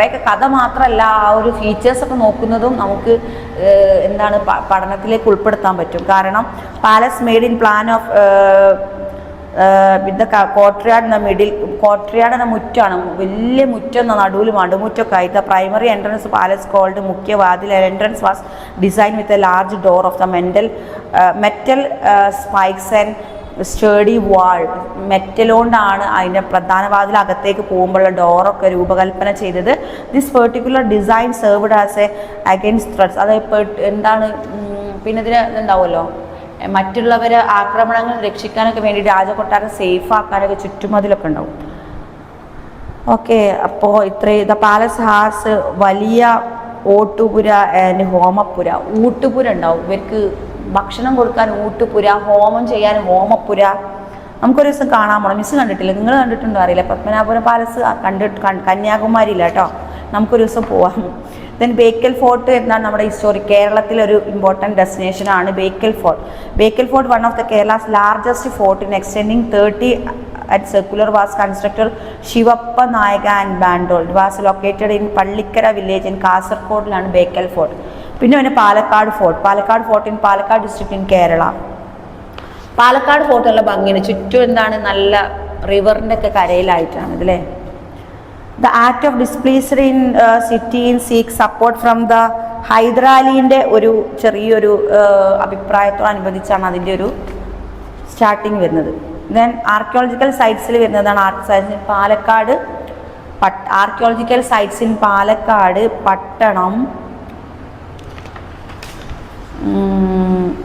കുറേയൊക്കെ കഥ മാത്രമല്ല ആ ഒരു ഫീച്ചേഴ്സൊക്കെ നോക്കുന്നതും നമുക്ക് എന്താണ് പഠനത്തിലേക്ക് ഉൾപ്പെടുത്താൻ പറ്റും. കാരണം palace made in plan of with courtyard എന്ന മിഡിൽ കോർട്ട്യാർഡ് എന്ന മുറ്റാണ്, വലിയ മുറ്റം നടുവിൽ മടുമുറ്റൊക്കെ ആയി. The primary entrance palace called മുഖ്യ വാതിൽ entrance was design with a large door of the metal spikes and steady wall. മെറ്റലുകൊണ്ടാണ് അതിൻ്റെ പ്രധാന വാതിൽ അകത്തേക്ക് പോകുമ്പോഴുള്ള ഡോറൊക്കെ രൂപകൽപ്പന ചെയ്തത്. This particular design served as a against threats. അതായത് എന്താണ് പിന്നെ ഇതിന് ഇതുണ്ടാവുമല്ലോ, മറ്റുള്ളവരെ ആക്രമണങ്ങൾ രക്ഷിക്കാനൊക്കെ വേണ്ടി രാജകൊട്ടാരം സേഫ് ആക്കാനൊക്കെ ചുറ്റുമതിലൊക്കെ ഉണ്ടാവും. ഓക്കെ, അപ്പോൾ ഇത്രയും. ദ പാലസ് ഹാസ് വലിയ ഓട്ടുപുര ആൻഡ് ഹോമപ്പുര. ഊട്ടുപുര ഉണ്ടാവും, ഇവർക്ക് ഭക്ഷണം കൊടുക്കാൻ ഊട്ടുപുര, ഹോമം ചെയ്യാൻ ഹോമപ്പുര. നമുക്കൊരു ദിവസം കാണാൻ പോകണം. മിസ് കണ്ടിട്ടില്ല, നിങ്ങൾ കണ്ടിട്ടുണ്ടോ അറിയില്ല. പത്മനാഭപുരം പാലസ് കന്യാകുമാരിയില്ല കേട്ടോ, നമുക്കൊരു ദിവസം പോവാം. ദെൻ ബേക്കൽ ഫോർട്ട് എന്നാണ് നമ്മുടെ കേരളത്തിലൊരു ഇമ്പോർട്ടൻറ്റ് ഡെസ്റ്റിനേഷനാണ് Bekal fort. Bekal fort one of the Kerala's largest fort in extending 30 at circular was constructed Shivappa Nayaka and Bandol. It was located in Pallikkara village in കാസർഗോഡിലാണ് ബേക്കൽ ഫോർട്ട്. പിന്നെ പിന്നെ Palakkad fort in Palakkad district in Kerala. Palakkad fort നല്ല ഭംഗിയാണ്, ചുറ്റും എന്താണ് നല്ല റിവറിൻ്റെ ഒക്കെ കരയിലായിട്ടാണ് ഇതില്ലേ. The act of displaced in city in seek support from the ഹൈദരാലിൻ്റെ ഒരു ചെറിയൊരു അഭിപ്രായത്തോടനുബന്ധിച്ചാണ് അതിൻ്റെ ഒരു സ്റ്റാർട്ടിങ് വരുന്നത്. ദെൻ ആർക്കിയോളജിക്കൽ സൈറ്റ്സിൽ വരുന്നതാണ് Palakkad archaeological sites in Palakkad Pattanam,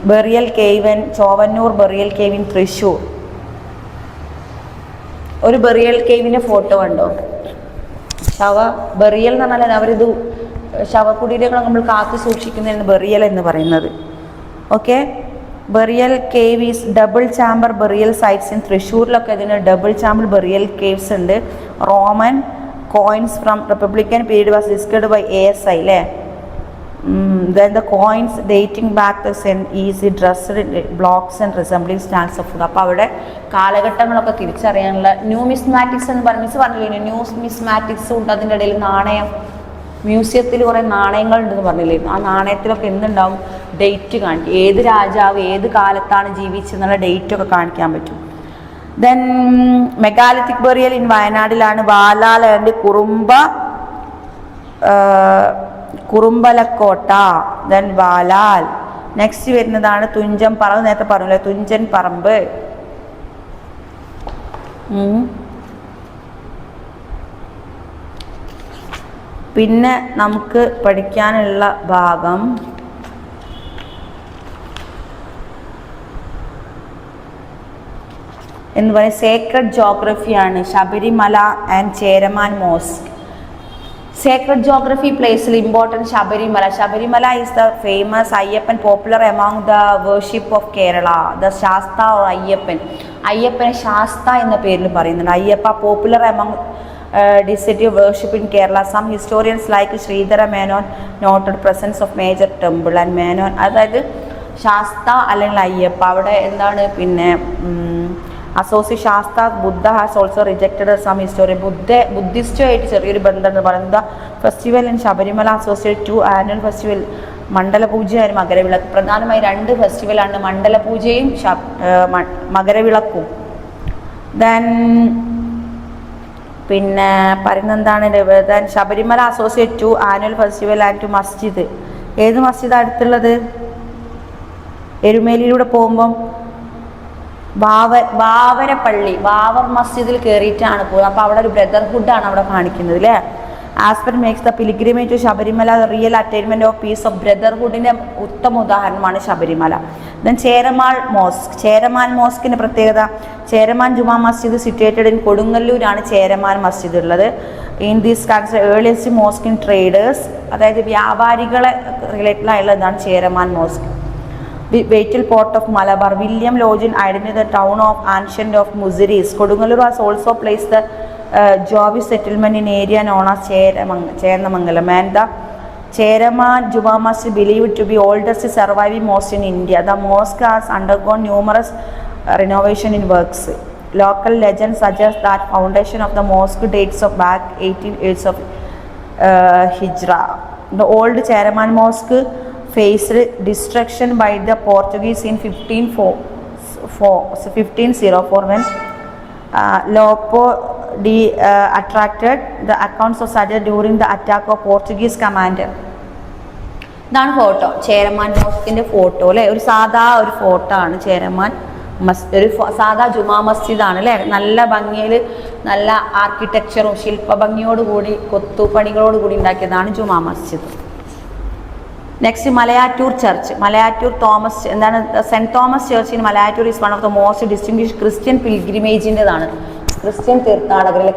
burial cave, Chovvannur burial cave in Thrissur. ഒരു ബെറിയൽ കേവിൻ്റെ ഫോട്ടോ കണ്ടോ? ബെറിയൽ എന്ന് പറഞ്ഞാൽ അവരിത് ശവകുടീരങ്ങൾ നമ്മൾ കാത്തു സൂക്ഷിക്കുന്നതിന് ബെറിയൽ എന്ന് പറയുന്നത്. Okay, burial cave is double chamber burial sites in തൃശ്ശൂരിലൊക്കെ ഇതിന് ഡബിൾ ചാമ്പർ ബെറിയൽ കേവ്സ് ഉണ്ട്. Roman coins from republican period was discussed by ASI അല്ലേ. Then the coins dating back to easy dressed blocks and resembling stands of food. അപ്പോൾ അവിടെ കാലഘട്ടങ്ങളൊക്കെ തിരിച്ചറിയാനുള്ള numismatics എന്ന് പറഞ്ഞില്ലേ, numismatics ഉണ്ട്. അതിൻ്റെ ഇടയിൽ നാണയം, മ്യൂസിയത്തിൽ കുറേ നാണയങ്ങൾ ഉണ്ടെന്ന് പറഞ്ഞില്ലേ, ആ നാണയത്തിലൊക്കെ എന്തുണ്ടാവും, ഡേറ്റ് കാണിക്കും, ഏത് രാജാവ് ഏത് കാലത്താണ് ജീവിച്ചെന്നുള്ള ഡേറ്റൊക്കെ കാണിക്കാൻ പറ്റും. ദെൻ മെഗാലിത്തിക് ബെറിയൽ ഇൻ വയനാടിലാണ് Valal and Kurumbalakotta. Then Valal. Next വരുന്നതാണ് തുഞ്ചൻ പറമ്പ്. നേരത്തെ പറഞ്ഞില്ലേ തുഞ്ചൻ പറമ്പ്. പിന്നെ നമുക്ക് പഠിക്കാനുള്ള ഭാഗം എന്ന് പറയുന്നത് സേക്രഡ് ജോഗ്രഫിയാണ്. Sabarimala and Cheraman mosque. Sacred geography plays an important Shabarimala. Shabarimala is the famous Ayyappan, popular among the worship of Kerala. The Shasta or Ayyappan. Ayyappan Shasta എന്ന പേരിൽ പറയുന്നുണ്ട്. Ayyappa popular among deity of worship in Kerala. Some historians like Sridhara Menon noted presence of major temple and Menon. അതായത് ശാസ്ത അല്ലെങ്കിൽ അയ്യപ്പ അവിടെ എന്താണ് പിന്നെ associate Shastra Buddha has also rejected some historian. ബുദ്ധിസ്റ്റുമായിട്ട് ചെറിയൊരു ബന്ധം എന്ന് പറയുന്നത് festival in Sabarimala associate to annual festival മണ്ഡലപൂജയും മകരവിളക്ക്. പ്രധാനമായി 2 ഫെസ്റ്റിവലാണ്, മണ്ഡലപൂജയും മകരവിളക്കും. ദെൻ പിന്നെ പറയുന്നത് എന്താണ്, Sabarimala associate to annual festival and to masjid. ഏത് മസ്ജിദ് അടുത്തുള്ളത്? എരുമേലിയിലൂടെ പോകുമ്പം ബാവരപ്പള്ളി, ബാവർ മസ്ജിദിൽ കയറിയിട്ടാണ് പോകുന്നത്. അപ്പോൾ അവിടെ ഒരു ബ്രദർഹുഡാണ് അവിടെ കാണിക്കുന്നത് അല്ലേ. Aspect makes the pilgrimage to Sabarimala real attainment of peace of ബ്രദർഹുഡിൻ്റെ ഉത്തമ ഉദാഹരണമാണ് ശബരിമല. ദെൻ ചേരമാൻ മോസ്കിൻ്റെ പ്രത്യേകത, ചേരമാൻ ജുമാ മസ്ജിദ് സിറ്റുവേറ്റഡ് ഇൻ കൊടുങ്ങല്ലൂരാണ് ചേരമാൻ മസ്ജിദ് ഉള്ളത്. In these consider earliest mosque in traders, അതായത് വ്യാപാരികളെ റിലേറ്റഡ് ആയുള്ളതാണ് Cheraman mosque. Vital port of Malabar. William Login identified the town of ancient of Muziris. Kodungalur was also placed the Javis settlement in area known as Cherandamangalam. And the Cheraman Juma mosque believed to be oldest surviving mosque in India. The mosque has undergone numerous renovation in works. Local legends suggest that foundation of the mosque dates of back 18 years of Hijra. The old Cheraman Mosque faced destruction by the Portuguese in 1504 when Leopoldi attracted the accounts of Sajjad during the attack of Portuguese commander. ഇതാണ് photo, Cheraman മോസ്കിൻ്റെ photo അല്ലേ. ഒരു photo ആണ് ചേരമാൻ ഒരു സാധാ ജുമാ മസ്ജിദാണ് അല്ലേ. നല്ല ഭംഗിയിൽ നല്ല ആർക്കിടെക്ചറും ശില്പഭംഗിയോടുകൂടി കൊത്തുപണികളോടുകൂടി ഉണ്ടാക്കിയതാണ് Juma Masjid. Next Malayattoor church. Malayattoor saint Thomas church in Malayattoor is one of the most distinguished Christian പിൽഗ്രിമേജിൻ്റെതാണ്. ക്രിസ്ത്യൻ തീർത്ഥാടകരിലെ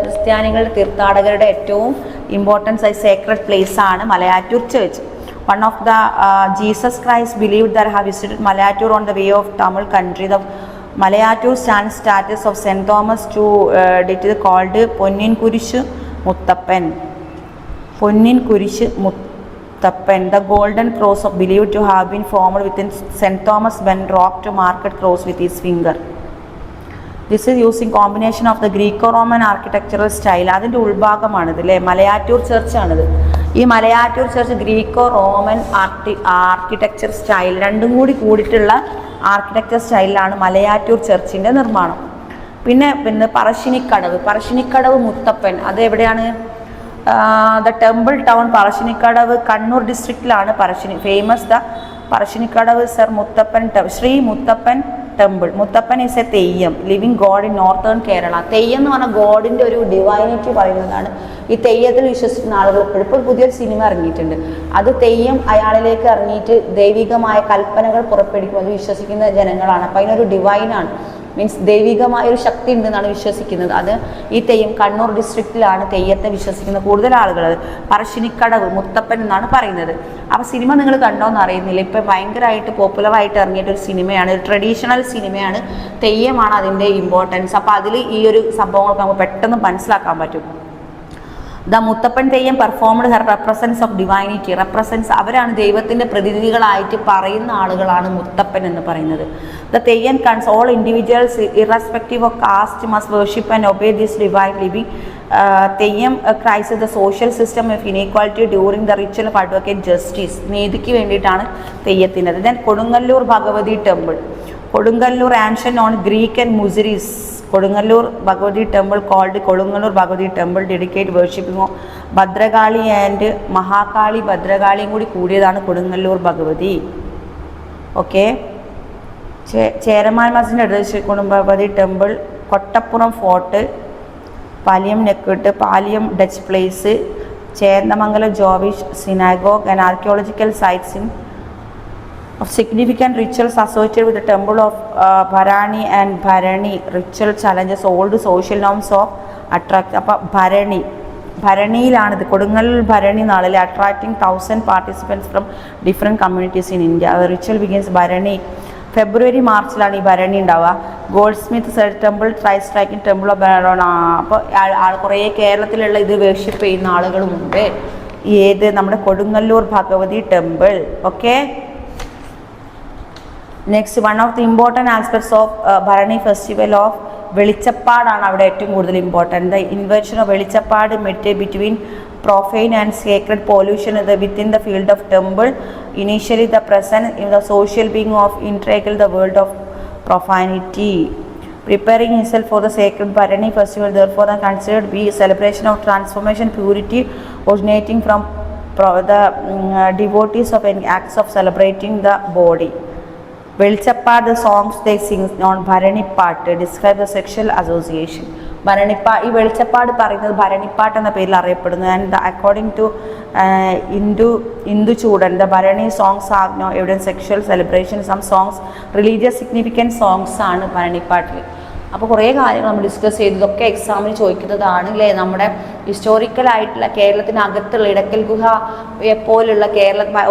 ക്രിസ്ത്യാനികളുടെ തീർത്ഥാടകരുടെ ഏറ്റവും ഇമ്പോർട്ടൻസ് ആയി സേക്രഡ് പ്ലേസ് ആണ് Malayattoor church. One of the Jesus Christ believed that have visited Malayatur on the way of Tamil country. The Malayatur stands status of Saint Thomas to it is called Ponnin Kurish Muttappan. Ponnin Kurish Muttappan. The golden cross of believed to have been formed within Saint Thomas when rocked to mark a cross with his finger. This is using combination of the Greco-Roman architectural style. അതിൻ്റെ ഉൾഭാഗമാണിത് അല്ലേ, മലയാറ്റൂർ ചർച്ചാണിത്. ഈ Malayattoor church Greco Roman architecture style രണ്ടും കൂടിയിട്ടുള്ള architecture സ്റ്റൈലിലാണ് Malayattoor ചർച്ചിൻ്റെ നിർമ്മാണം. പിന്നെ പറശ്ശിനിക്കടവ് മുത്തപ്പൻ, അത് എവിടെയാണ്? The temple town Parassinikadavu Kannur ഡിസ്ട്രിക്റ്റിലാണ് famous the Parassinikadavu sir Muthappan Shri Muthappan temple. Muthappan is a Theyyam living god in northern Kerala. Theyyam എന്ന് പറഞ്ഞാൽ ഗോഡിൻ്റെ ഒരു ഡിവൈനിറ്റി പറയുന്നതാണ്. ഈ തെയ്യത്തിൽ വിശ്വസിക്കുന്ന ആളുകൾ ഇപ്പോൾ പുതിയൊരു സിനിമ ഇറങ്ങിയിട്ടുണ്ട്. അത് തെയ്യം അയാളിലേക്ക് ഇറങ്ങിയിട്ട് ദൈവികമായ കൽപ്പനകൾ പുറപ്പെടുവിക്കുമെന്ന് വിശ്വസിക്കുന്ന ജനങ്ങളാണ്. അപ്പോൾ അതിനൊരു ഡിവൈനാണ്, മീൻസ് ദൈവികമായ ഒരു ശക്തി ഉണ്ടെന്നാണ് വിശ്വസിക്കുന്നത്. അത് ഈ തെയ്യം കണ്ണൂർ ഡിസ്ട്രിക്റ്റിലാണ് തെയ്യത്തെ വിശ്വസിക്കുന്ന കൂടുതൽ ആളുകൾ. പറശ്ശിനിക്കടവ് മുത്തപ്പൻ എന്നാണ് പറയുന്നത്. അപ്പോൾ സിനിമ നിങ്ങൾ കണ്ടോന്ന് അറിയുന്നില്ല, ഇപ്പം ഭയങ്കരമായിട്ട് പോപ്പുലറായിട്ട് ഇറങ്ങിയിട്ടൊരു സിനിമയാണ്, ട്രഡീഷണൽ സിനിമയാണ്. തെയ്യമാണ് അതിൻ്റെ ഇമ്പോർട്ടൻസ്. അപ്പോൾ അതിൽ ഈ ഒരു സംഭവങ്ങൾക്ക് നമുക്ക് പെട്ടെന്ന് മനസ്സിലാക്കാൻ പറ്റും. The Muthappan Theyyam performed her represents of divinity. Represents അവരാണ് ദൈവത്തിൻ്റെ പ്രതിനിധികളായിട്ട് പറയുന്ന ആളുകളാണ് മുത്തപ്പൻ എന്ന് പറയുന്നത്. The Theyyam cons all individuals irrespective of caste must worship and obey this divine living. Theyyam cries the social system of inequality during the ritual of advocate justice. നീതിക്ക് വേണ്ടിയിട്ടാണ് തെയ്യത്തിൻ്റെ. Then Kodungallur Bhagavathi temple. Kodungallur ancient on Greek and Muziris. Kodungallur Bhagavathi temple called Kodungallur Bhagavathi temple dedicate worshipping of Bhadrakali and Mahakali. ഭദ്രകാളിയും കൂടി കൂടിയതാണ് Kodungallur Bhagavathi. Okay. Cheraman മസ്ജിദിൻ്റെ അടുത്ത് Bhagavathi temple, Kottappuram fort, Paliyam നെക്കിട്ട്, Paliyam Dutch place, Chendamangalam Jewish synagogue and archaeological sites in of significant rituals associated with the temple of Bharani and Bharani. Ritual challenges old social norms of attract. അപ്പോൾ ഭരണിയിലാണിത്, കൊടുങ്ങല്ലൂർ ഭരണി നാളിൽ attracting 1000 participants from different communities in India. Ritual begins Bharani. ഫെബ്രുവരി മാർച്ചിലാണ് ഈ ഭരണി ഉണ്ടാവുക. Goldsmith temple, try striking temple of ബെറോണ. അപ്പോൾ കുറേ കേരളത്തിലുള്ള ഇത് വേർഷിപ്പ് ചെയ്യുന്ന ആളുകളുമുണ്ട്. ഏത് നമ്മുടെ Kodungallur Bhagavathi temple. Okay. Next one of the important aspects of Bharani festival of വെളിച്ചപ്പാടാണ് അവിടെ ഏറ്റവും കൂടുതൽ important. The invention of Velichappad met between profane and sacred pollution within the field of temple. Initially the present in the social being of integral the world of profanity. Preparing himself for the sacred Bharani festival therefore are considered be a celebration of transformation, purity originating from the devotees of any acts of celebrating the body. Velichappad, the songs they sing on Bharanipat describe the sexual association. ഈ വെളിച്ചപ്പാട് പറയുന്നത് ഭരണിപ്പാട്ട് എന്ന പേരിൽ അറിയപ്പെടുന്നു. And according to Indu Choodan the Bharani songs have no evidence sexual celebration. Some songs religious significant songs ആണ് ഭരണിപ്പാട്ടിൽ. അപ്പോൾ കുറേ കാര്യങ്ങൾ നമ്മൾ ഡിസ്കസ് ചെയ്തു. ഇതൊക്കെ എക്സാമിന് ചോദിക്കുന്നതാണ് അല്ലേ. നമ്മുടെ ഹിസ്റ്റോറിക്കലായിട്ടുള്ള കേരളത്തിനകത്തുള്ള ഇടക്കൽ ഗുഹയെ പോലുള്ള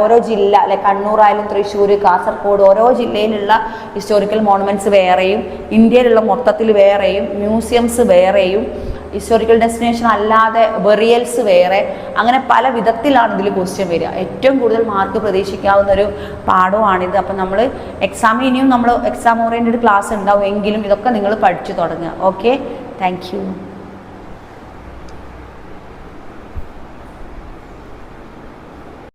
ഓരോ ജില്ല അല്ലെ, കണ്ണൂരായാലും തൃശ്ശൂർ, കാസർഗോഡ്, ഓരോ ജില്ലയിലുള്ള ഹിസ്റ്റോറിക്കൽ മോണുമെൻറ്റ്സ് വേറെയും ഇന്ത്യയിലുള്ള മൊത്തത്തിൽ വേറെയും മ്യൂസിയംസ് വേറെയും ഹിസ്റ്റോറിക്കൽ ഡെസ്റ്റിനേഷൻ അല്ലാതെ ബെറിയൽസ് വേറെ, അങ്ങനെ പല വിധത്തിലാണ് ഇതിൽ ക്വസ്റ്റ്യൻ വരിക. ഏറ്റവും കൂടുതൽ മാർക്ക് പ്രതീക്ഷിക്കാവുന്ന ഒരു പാഠമാണിത്. അപ്പം നമ്മൾ എക്സാമിന് ഇനിയും നമ്മൾ എക്സാം ഓറിയൻറ്റഡ് ക്ലാസ് ഉണ്ടാവും, എങ്കിലും ഇതൊക്കെ നിങ്ങൾ പഠിച്ചു തുടങ്ങുക. Okay, thank you.